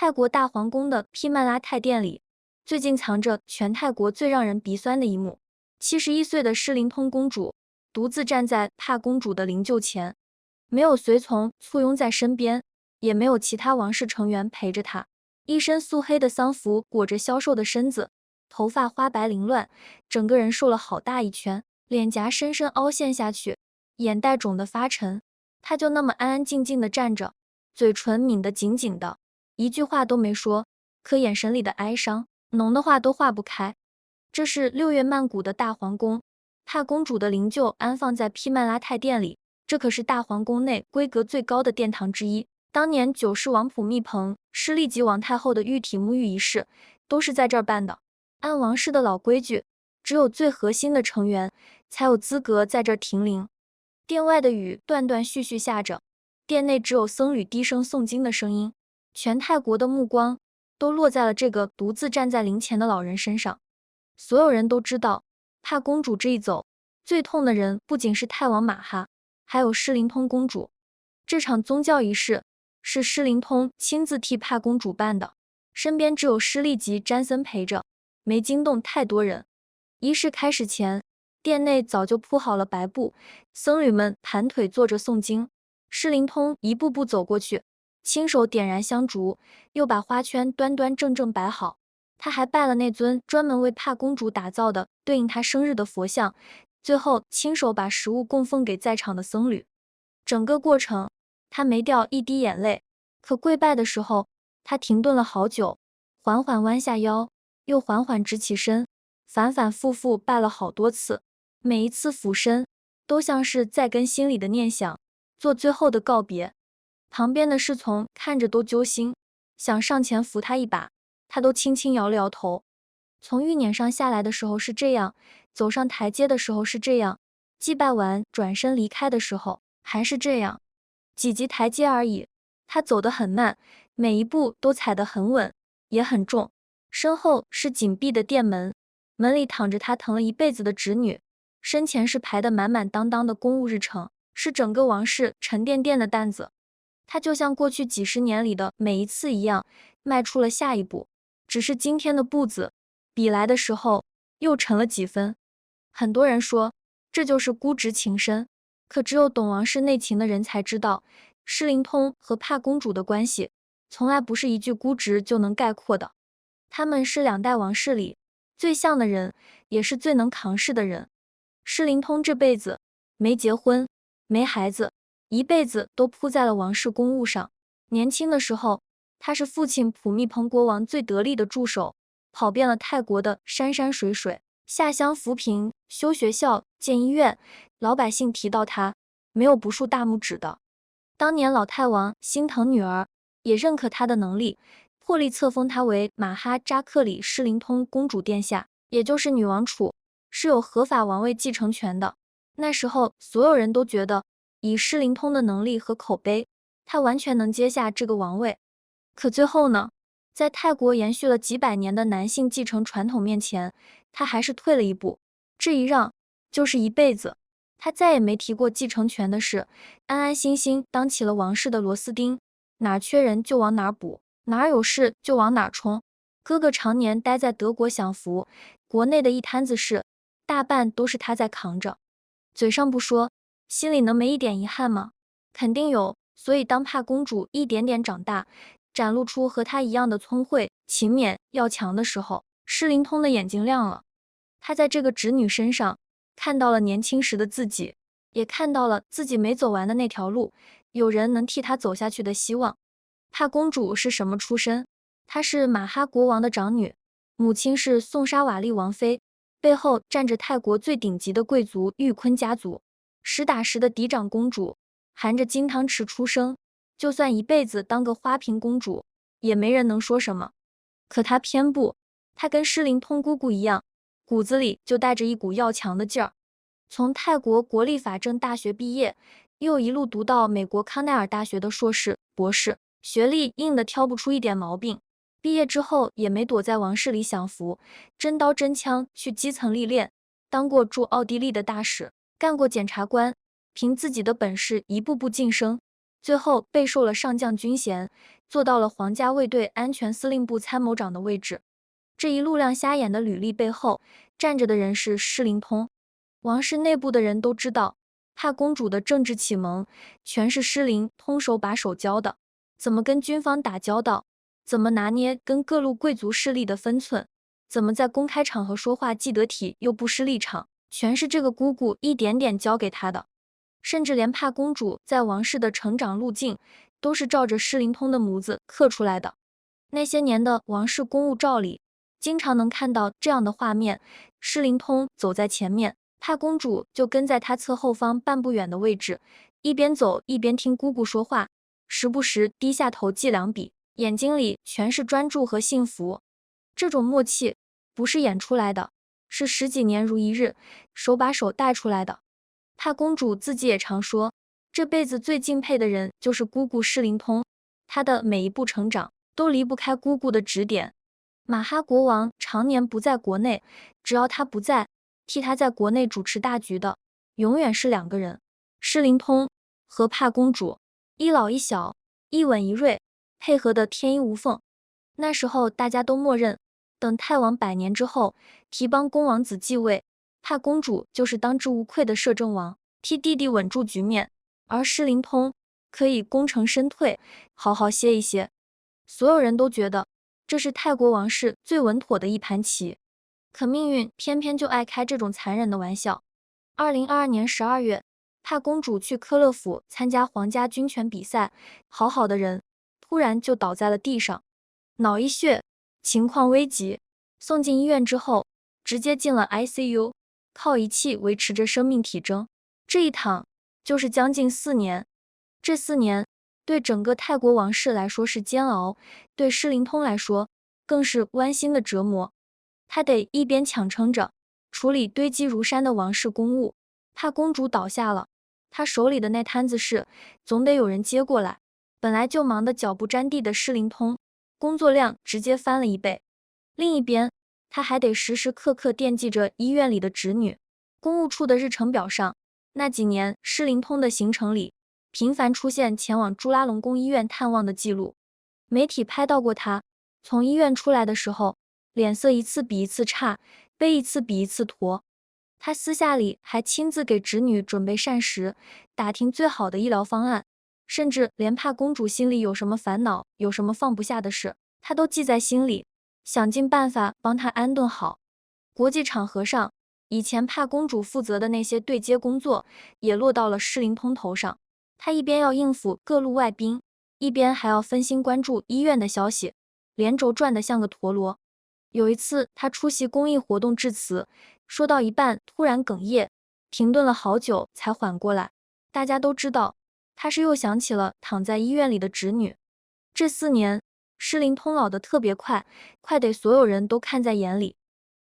泰国大皇宫的毗曼拉泰殿里，最近藏着全泰国最让人鼻酸的一幕。71岁的诗灵通公主独自站在帕公主的灵柩前，没有随从簇拥在身边，也没有其他王室成员陪着她。一身素黑的丧服裹着消瘦的身子，头发花白凌乱，整个人瘦了好大一圈，脸颊深深凹陷下去，眼袋肿得发沉。她就那么安安静静地站着，嘴唇抿得紧紧的，一句话都没说，可眼神里的哀伤浓的话都化不开。这是6月曼谷的大皇宫，帕公主的灵柩安放在毗曼拉泰殿里，这可是大皇宫内规格最高的殿堂之一。当年9世王普密蓬是立即王太后的玉体沐浴仪式，都是在这儿办的。按王室的老规矩，只有最核心的成员才有资格在这儿停灵。殿外的雨断断续续下着，殿内只有僧侣低声诵经的声音。全泰国的目光都落在了这个独自站在灵前的老人身上。所有人都知道，帕公主这一走，最痛的人不仅是泰王马哈，还有诗灵通公主。这场宗教仪式是诗灵通亲自替帕公主办的，身边只有诗利吉詹森陪着，没惊动太多人。仪式开始前，殿内早就铺好了白布，僧侣们盘腿坐着诵经。诗灵通一步步走过去，亲手点燃香烛，又把花圈端端正正摆好。他还拜了那尊专门为帕公主打造的对应她生日的佛像，最后亲手把食物供奉给在场的僧侣。整个过程，他没掉一滴眼泪，可跪拜的时候，他停顿了好久，缓缓弯下腰，又缓缓直起身，反反复复拜了好多次。每一次俯身，都像是在跟心里的念想做最后的告别。旁边的侍从看着都揪心，想上前扶他一把，他都轻轻摇了摇头。从玉辇上下来的时候是这样，走上台阶的时候是这样，祭拜完转身离开的时候还是这样。几级台阶而已，他走得很慢，每一步都踩得很稳，也很重。身后是紧闭的殿门，门里躺着他疼了一辈子的侄女，身前是排得满满当当的公务日程，是整个王室沉甸甸的担子。他就像过去几十年里的每一次一样，迈出了下一步，只是今天的步子比来的时候又沉了几分。很多人说这就是姑侄情深，可只有懂王室内情的人才知道，诗灵通和帕公主的关系从来不是一句姑侄就能概括的。他们是2代王室里最像的人，也是最能扛事的人。诗灵通这辈子没结婚，没孩子，一辈子都扑在了王室公务上。年轻的时候，他是父亲普密蓬国王最得力的助手，跑遍了泰国的山山水水，下乡扶贫、修学校、建医院，老百姓提到他，没有不竖大拇指的。当年老泰王心疼女儿，也认可他的能力，破例册封他为马哈扎克里诗灵通公主殿下，也就是女王储，是有合法王位继承权的。那时候所有人都觉得，以诗灵通的能力和口碑，他完全能接下这个王位。可最后呢，在泰国延续了几百年的男性继承传统面前，他还是退了一步。这一让就是一辈子，他再也没提过继承权的事，安安心心当起了王室的螺丝钉，哪缺人就往哪补，哪有事就往哪冲。哥哥常年待在德国享福，国内的一摊子事，大半都是他在扛着。嘴上不说，心里能没一点遗憾吗？肯定有。所以当帕公主一点点长大，展露出和她一样的聪慧、勤勉、要强的时候，诗灵通的眼睛亮了。他在这个侄女身上看到了年轻时的自己，也看到了自己没走完的那条路，有人能替他走下去的希望。帕公主是什么出身？她是马哈国王的长女，母亲是宋莎瓦丽王妃，背后站着泰国最顶级的贵族玉坤家族，实打实的嫡长公主，含着金汤匙出生，就算一辈子当个花瓶公主，也没人能说什么。可她偏不，她跟诗灵通姑姑一样，骨子里就带着一股要强的劲儿。从泰国国立法政大学毕业，又一路读到美国康奈尔大学的硕士、博士，学历硬的挑不出一点毛病。毕业之后也没躲在王室里享福，真刀真枪去基层历练，当过驻奥地利的大使，干过检察官，凭自己的本事一步步晋升，最后备受了上将军衔，做到了皇家卫队安全司令部参谋长的位置。这一路亮瞎眼的履历背后，站着的人是施灵通。王室内部的人都知道，帕公主的政治启蒙全是施灵通手把手教的。怎么跟军方打交道，怎么拿捏跟各路贵族势力的分寸，怎么在公开场合说话既得体又不失立场，全是这个姑姑一点点教给她的。甚至连帕公主在王室的成长路径都是照着施灵通的模子刻出来的。那些年的王室公务照里，经常能看到这样的画面：施灵通走在前面，帕公主就跟在他侧后方半步远的位置，一边走一边听姑姑说话，时不时低下头记两笔，眼睛里全是专注和幸福。这种默契不是演出来的，是十几年如一日，手把手带出来的。帕公主自己也常说，这辈子最敬佩的人就是姑姑施灵通，她的每一步成长都离不开姑姑的指点。马哈国王常年不在国内，只要他不在，替他在国内主持大局的，永远是两个人，施灵通和帕公主，一老一小，一稳一锐，配合的天衣无缝。那时候大家都默认，等太王100年之后，提帮公王子继位，帕公主就是当之无愧的摄政王，替弟弟稳住局面，而施灵通可以功成身退，好好歇一歇。所有人都觉得这是泰国王室最稳妥的一盘棋，可命运偏偏就爱开这种残忍的玩笑。2022年12月，帕公主去科勒府参加皇家军拳比赛，好好的人突然就倒在了地上，脑溢血，情况危急，送进医院之后，直接进了 ICU， 靠仪器维持着生命体征。这一躺就是将近4年，这4年对整个泰国王室来说是煎熬，对施灵通来说更是剜心的折磨。他得一边强撑着处理堆积如山的王室公务，怕公主倒下了，他手里的那摊子事总得有人接过来。本来就忙得脚不沾地的施灵通，工作量直接翻了1倍。另一边，他还得时时刻刻惦记着医院里的侄女。公务处的日程表上，那几年施灵通的行程里频繁出现前往朱拉隆功医院探望的记录。媒体拍到过他从医院出来的时候，脸色一次比一次差，背一次比一次驼。他私下里还亲自给侄女准备膳食，打听最好的医疗方案，甚至连帕公主心里有什么烦恼，有什么放不下的事，他都记在心里，想尽办法帮她安顿好。国际场合上，以前帕公主负责的那些对接工作也落到了施灵通头上。他一边要应付各路外宾，一边还要分心关注医院的消息，连轴转得像个陀螺。有一次，他出席公益活动致辞，说到一半突然哽咽，停顿了好久才缓过来。大家都知道，他是又想起了躺在医院里的侄女。这4年，施灵通老得特别快，快得所有人都看在眼里。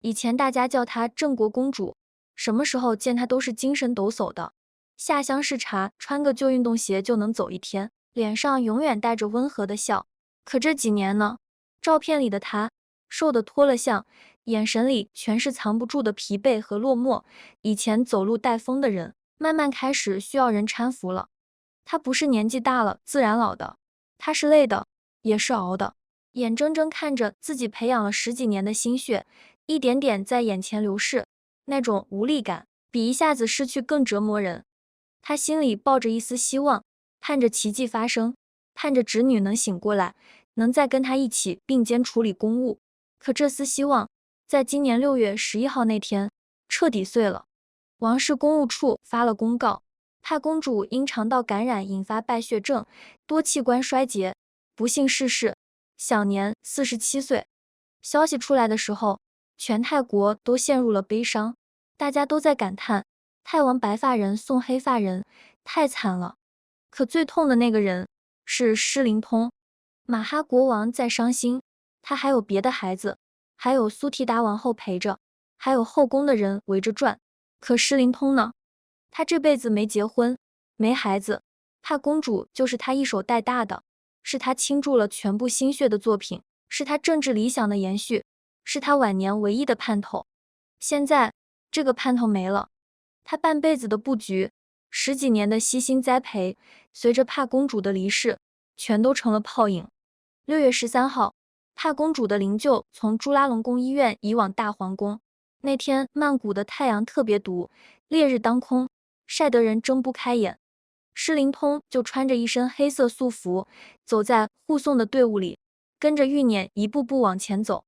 以前大家叫她郑国公主，什么时候见她都是精神抖擞的，下乡视察，穿个旧运动鞋就能走一天，脸上永远带着温和的笑。可这几年呢，照片里的她瘦得脱了相，眼神里全是藏不住的疲惫和落寞。以前走路带风的人，慢慢开始需要人搀扶了。她不是年纪大了自然老的，她是累的，也是熬的，眼睁睁看着自己培养了10几年的心血，一点点在眼前流逝，那种无力感比一下子失去更折磨人。她心里抱着一丝希望，盼着奇迹发生，盼着侄女能醒过来，能再跟她一起并肩处理公务。可这丝希望，在今年6月11号那天彻底碎了。王室公务处发了公告，帕公主因肠道感染引发败血症，多器官衰竭，不幸逝世，享年47岁。消息出来的时候，全泰国都陷入了悲伤，大家都在感叹泰王白发人送黑发人，太惨了。可最痛的那个人是施灵通。马哈国王在伤心，他还有别的孩子，还有苏提达王后陪着，还有后宫的人围着转。可施灵通呢？他这辈子没结婚，没孩子，帕公主就是他一手带大的，是他倾注了全部心血的作品，是他政治理想的延续，是他晚年唯一的盼头。现在这个盼头没了，他半辈子的布局，10几年的悉心栽培，随着帕公主的离世，全都成了泡影。6月13号，帕公主的灵柩从朱拉隆功医院移往大皇宫。那天曼谷的太阳特别毒，烈日当空，晒得人睁不开眼。施灵通就穿着一身黑色素服，走在护送的队伍里，跟着玉辇一步步往前走。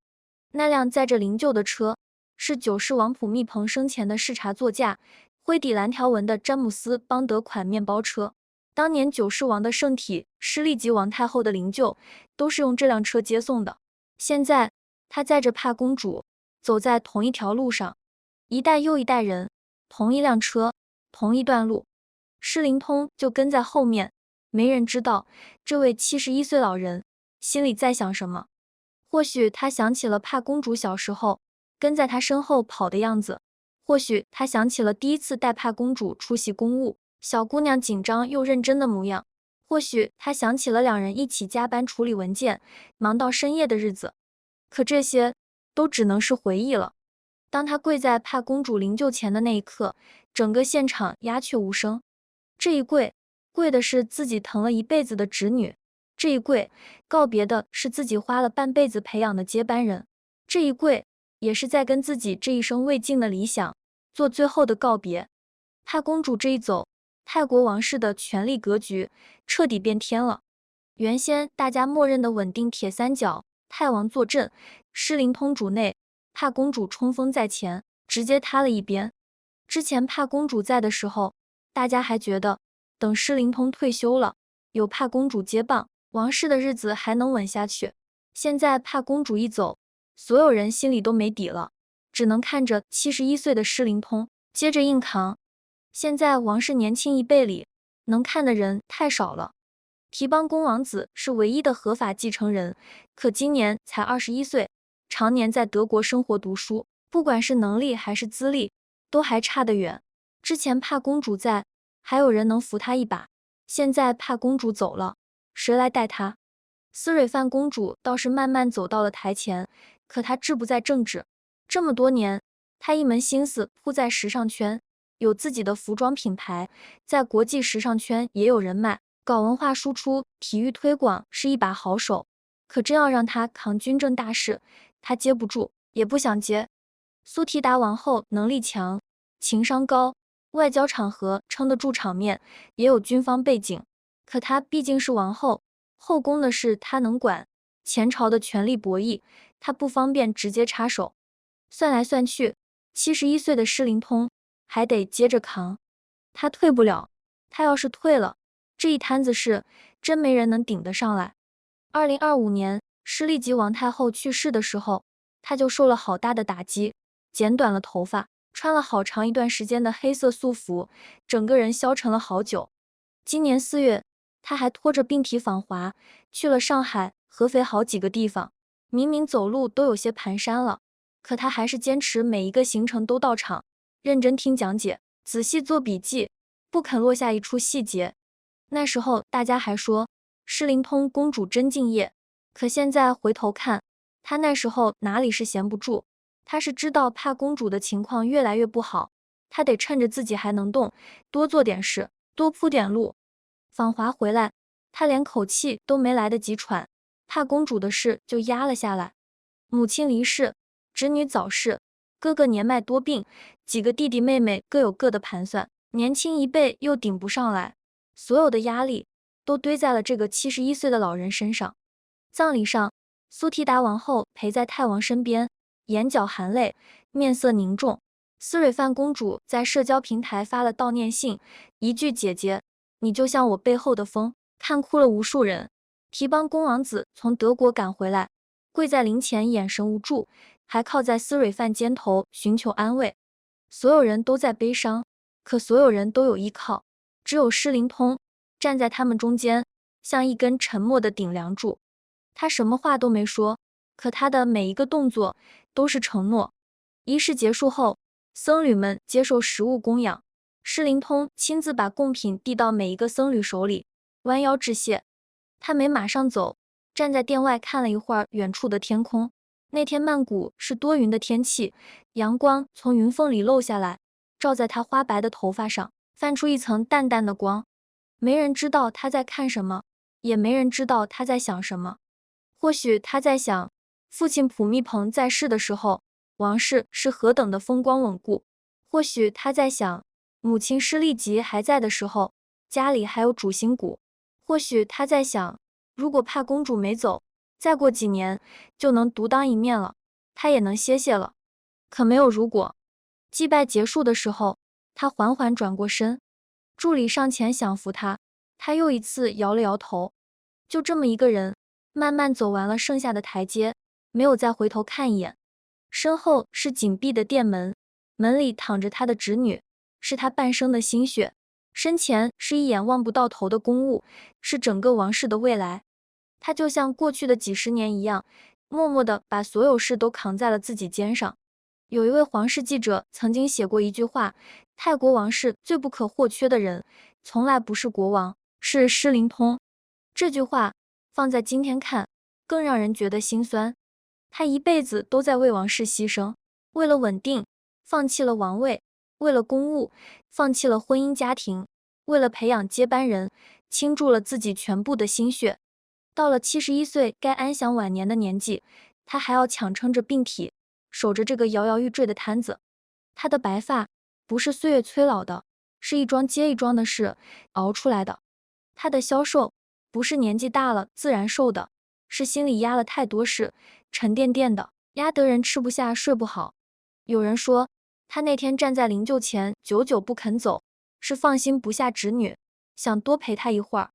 那辆载着灵柩的车是九世王普密蓬生前的视察座驾，灰底蓝条纹的詹姆斯邦德款面包车。当年九世王的圣体施利吉王太后的灵柩都是用这辆车接送的。现在他载着帕公主走在同一条路上，一代又一代人，同一辆车，同一段路。施灵通就跟在后面，没人知道这位71岁老人心里在想什么。或许他想起了帕公主小时候跟在他身后跑的样子，或许他想起了第一次带帕公主出席公务，小姑娘紧张又认真的模样，或许他想起了两人一起加班处理文件，忙到深夜的日子。可这些都只能是回忆了。当他跪在帕公主灵柩前的那一刻，整个现场鸦雀无声。这一跪，跪的是自己疼了一辈子的侄女；这一跪，告别的是自己花了半辈子培养的接班人；这一跪，也是在跟自己这一生未尽的理想做最后的告别。帕公主这一走，泰国王室的权力格局彻底变天了。原先大家默认的稳定铁三角，泰王坐镇，施灵通主内，帕公主冲锋在前，直接塌了一边。之前帕公主在的时候，大家还觉得等施灵通退休了，有帕公主接棒，王室的日子还能稳下去。现在帕公主一走，所有人心里都没底了，只能看着71岁的施灵通接着硬扛。现在王室年轻一辈里能看的人太少了。提邦公王子是唯一的合法继承人，可今年才21岁，常年在德国生活读书，不管是能力还是资历，都还差得远。之前帕公主在，还有人能扶她一把，现在帕公主走了，谁来带她？斯蕊范公主倒是慢慢走到了台前，可她志不在政治。这么多年，她一门心思扑在时尚圈，有自己的服装品牌，在国际时尚圈也有人脉，搞文化输出、体育推广是一把好手。可真要让她扛军政大事，她接不住，也不想接。苏提达王后能力强，情商高，外交场合撑得住场面，也有军方背景。可她毕竟是王后，后宫的事她能管，前朝的权力博弈，她不方便直接插手。算来算去，71岁的施灵通还得接着扛。他退不了，他要是退了，这一摊子事真没人能顶得上来。2025年，施利吉王太后去世的时候，他就受了好大的打击，剪短了头发，穿了好长一段时间的黑色素服，整个人消沉了好久。今年4月，他还拖着病体访华，去了上海、合肥好几个地方，明明走路都有些蹒跚了，可他还是坚持每一个行程都到场，认真听讲解，仔细做笔记，不肯落下一处细节。那时候大家还说施灵通公主真敬业，可现在回头看，她那时候哪里是闲不住，她是知道帕公主的情况越来越不好，她得趁着自己还能动，多做点事，多铺点路。访华回来，她连口气都没来得及喘，帕公主的事就压了下来。母亲离世，侄女早逝，哥哥年迈多病，几个弟弟妹妹各有各的盘算，年轻一辈又顶不上来，所有的压力都堆在了这个71岁的老人身上。葬礼上，苏提达王后陪在泰王身边，眼角含泪，面色凝重。斯蕊范公主在社交平台发了悼念信，一句姐姐，你就像我背后的风，看哭了无数人。提邦公王子从德国赶回来，跪在灵前，眼神无助，还靠在斯蕊范肩头寻求安慰。所有人都在悲伤，可所有人都有依靠，只有施灵通站在他们中间，像一根沉默的顶梁柱。他什么话都没说，可他的每一个动作都是承诺。仪式结束后，僧侣们接受食物供养，施灵通亲自把贡品递到每一个僧侣手里，弯腰致谢。他没马上走，站在殿外看了一会儿远处的天空。那天曼谷是多云的天气，阳光从云缝里漏下来，照在他花白的头发上，泛出一层淡淡的光。没人知道他在看什么，也没人知道他在想什么。或许他在想，父亲普密蓬在世的时候，王室是何等的风光稳固；或许他在想，母亲施利吉还在的时候，家里还有主心骨；或许他在想，如果帕公主没走，再过几年就能独当一面了，他也能歇歇了。可没有如果。祭拜结束的时候，他缓缓转过身，助理上前想扶他，他又一次摇了摇头。就这么一个人，慢慢走完了剩下的台阶，没有再回头看一眼。身后是紧闭的殿门，门里躺着他的侄女，是他半生的心血；身前是一眼望不到头的公务，是整个王室的未来。他就像过去的几十年一样，默默地把所有事都扛在了自己肩上。有一位皇室记者曾经写过一句话，泰国王室最不可或缺的人，从来不是国王，是施灵通。这句话放在今天看，更让人觉得心酸。他一辈子都在为王室牺牲，为了稳定，放弃了王位；为了公务，放弃了婚姻家庭；为了培养接班人，倾注了自己全部的心血。到了71岁该安享晚年的年纪，他还要强撑着病体，守着这个摇摇欲坠的摊子。他的白发不是岁月催老的，是一桩接一桩的事熬出来的。他的消瘦不是年纪大了自然瘦的，是心里压了太多事，沉甸甸的，压得人吃不下睡不好。有人说，他那天站在灵柩前久久不肯走，是放心不下侄女，想多陪她一会儿。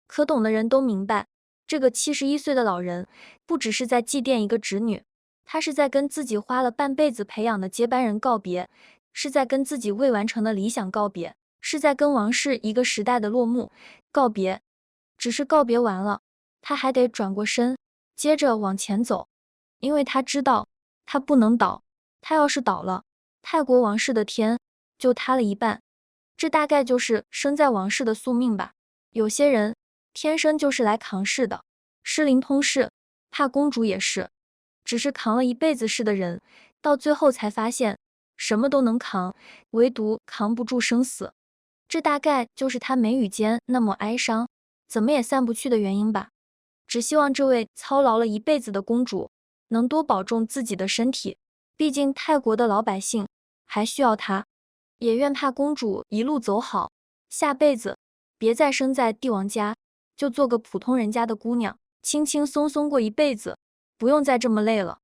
可懂的人都明白，这个71岁的老人，不只是在祭奠一个侄女，他是在跟自己花了半辈子培养的接班人告别，是在跟自己未完成的理想告别，是在跟王室一个时代的落幕告别。只是告别完了，他还得转过身，接着往前走，因为他知道，他不能倒，他要是倒了，泰国王室的天就塌了一半。这大概就是生在王室的宿命吧。有些人天生就是来扛事的，施灵通是，帕公主也是，只是扛了一辈子事的人，到最后才发现什么都能扛，唯独扛不住生死。这大概就是他眉宇间那抹哀伤，怎么也散不去的原因吧。只希望这位操劳了一辈子的公主能多保重自己的身体，毕竟泰国的老百姓还需要她。也愿帕公主一路走好，下辈子别再生在帝王家，就做个普通人家的姑娘，轻轻松松过一辈子，不用再这么累了。